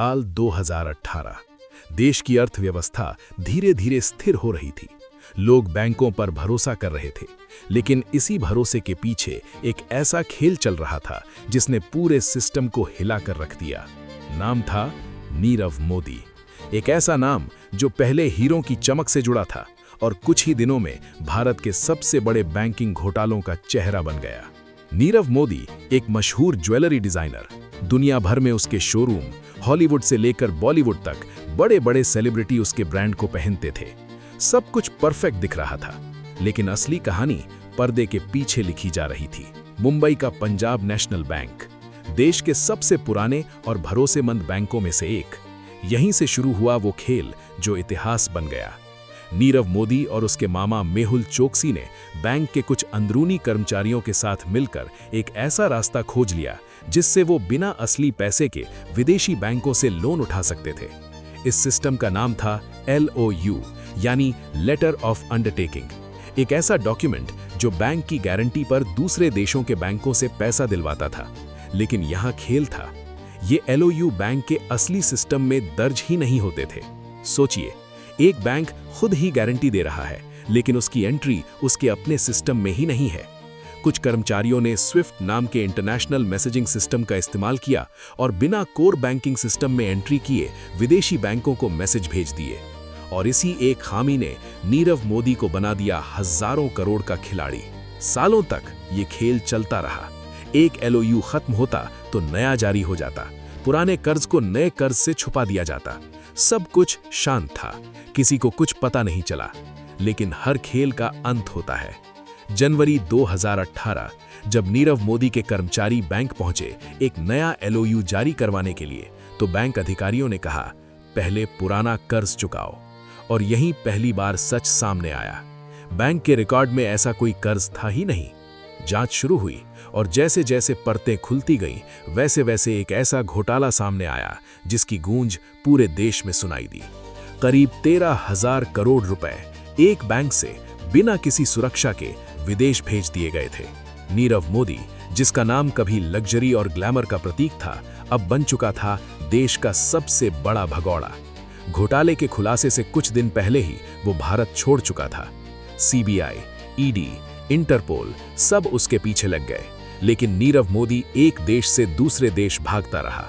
साल 2018 देश की अर्थव्यवस्था धीरे धीरे स्थिर हो रही थी। लोग बैंकों पर भरोसा कर रहे थे, लेकिन इसी भरोसे के पीछे एक ऐसा खेल चल रहा था जिसने पूरे सिस्टम को हिलाकर रख दिया। नाम था नीरव मोदी। एक ऐसा नाम जो पहले हीरों की चमक से जुड़ा था और कुछ ही दिनों में भारत के सबसे बड़े बैंकिंग घोटालों का चेहरा बन गया। नीरव मोदी एक मशहूर ज्वेलरी डिजाइनर। दुनिया भर में उसके शोरूम, हॉलीवुड से लेकर बॉलीवुड तक बड़े बड़े सेलिब्रिटी उसके ब्रांड को पहनते थे। सब कुछ परफेक्ट दिख रहा था, लेकिन असली कहानी पर्दे के पीछे लिखी जा रही थी। मुंबई का पंजाब नेशनल बैंक, देश के सबसे पुराने और भरोसेमंद बैंकों में से एक। यहीं से शुरू हुआ वो खेल जो इतिहास बन गया। नीरव मोदी और उसके मामा मेहुल चोकसी ने बैंक के कुछ अंदरूनी कर्मचारियों के साथ मिलकर एक ऐसा रास्ता खोज लिया जिससे वो बिना असली पैसे के विदेशी बैंकों से लोन उठा सकते थे। इस सिस्टम का नाम था LOU, यानी लेटर ऑफ अंडरटेकिंग। एक ऐसा डॉक्यूमेंट जो बैंक की गारंटी पर दूसरे देशों के बैंकों से पैसा दिलवाता था। लेकिन यहाँ खेल था, ये LOU बैंक के असली सिस्टम में दर्ज ही नहीं होते थे। सोचिए, एक बैंक खुद ही गारंटी दे रहा है, लेकिन उसकी एंट्री उसके अपने सिस्टम में ही नहीं है। कुछ कर्मचारियों ने स्विफ्ट नाम के इंटरनेशनल मैसेजिंग सिस्टम का इस्तेमाल किया और बिना कोर बैंकिंग सिस्टम में एंट्री किए विदेशी बैंकों को मैसेज भेज दिए। और इसी एक खामी ने नीरव मोदी को बना दिया हजारों करोड़ का खिलाड़ी। सालों तक ये खेल चलता रहा। एक LOU खत्म होता तो नया जारी हो जाता, पुराने कर्ज को नए कर्ज से छुपा दिया जाता। सब कुछ शांत था, किसी को कुछ पता नहीं चला। लेकिन हर खेल का अंत होता है। जनवरी 2018 जब नीरव मोदी के कर्मचारी बैंक पहुंचे एक नया LOU जारी करवाने के लिए, तो बैंक अधिकारियों ने कहा, पहले पुराना कर्ज चुकाओ। और यहीं पहली बार सच सामने आया। बैंक के रिकॉर्ड में ऐसा कोई कर्ज था ही नहीं। जांच शुरू हुई और जैसे जैसे परतें खुलती गईं, वैसे वैसे एक ऐसा घोटाला सामने आया जिसकी गूंज पूरे देश में सुनाई दी। करीब 13,000 करोड़ रुपए एक बैंक से बिना किसी सुरक्षा के विदेश भेज दिए गए थे। नीरव मोदी, जिसका नाम कभी लग्जरी और ग्लैमर का प्रतीक था, अब बन चुका था देश का सबसे बड़ा भगौड़ा। घोटाले के खुलासे से कुछ दिन पहले ही वो भारत छोड़ चुका था। CBI, ED, इंटरपोल सब उसके पीछे लग गए, लेकिन नीरव मोदी एक देश से दूसरे देश भागता रहा।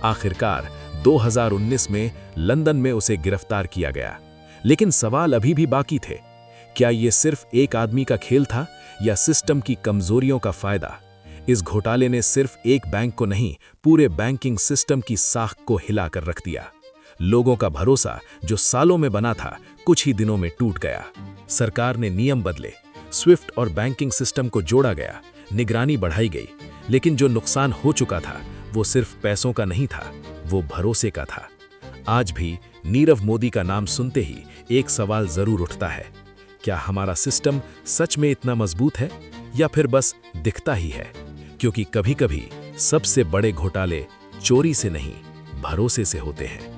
आखिरकार 2019 में लंदन में उसे गिरफ्तार किया गया। लेकिन सवाल अभी भी बाकी थे। क्या ये सिर्फ एक आदमी का खेल था या सिस्टम की कमजोरियों का फायदा? इस घोटाले ने सिर्फ एक बैंक को नहीं, पूरे बैंकिंग सिस्टम की साख को हिलाकर रख दिया। लोगों का भरोसा जो सालों में बना था, कुछ ही दिनों में टूट गया। सरकार ने नियम बदले, स्विफ्ट और बैंकिंग सिस्टम को जोड़ा गया, निगरानी बढ़ाई गई। लेकिन जो नुकसान हो चुका था वो सिर्फ पैसों का नहीं था, वो भरोसे का था। आज भी नीरव मोदी का नाम सुनते ही एक सवाल जरूर उठता है, क्या हमारा सिस्टम सच में इतना मजबूत है या फिर बस दिखता ही है? क्योंकि कभी-कभी सबसे बड़े घोटाले चोरी से नहीं, भरोसे से होते हैं।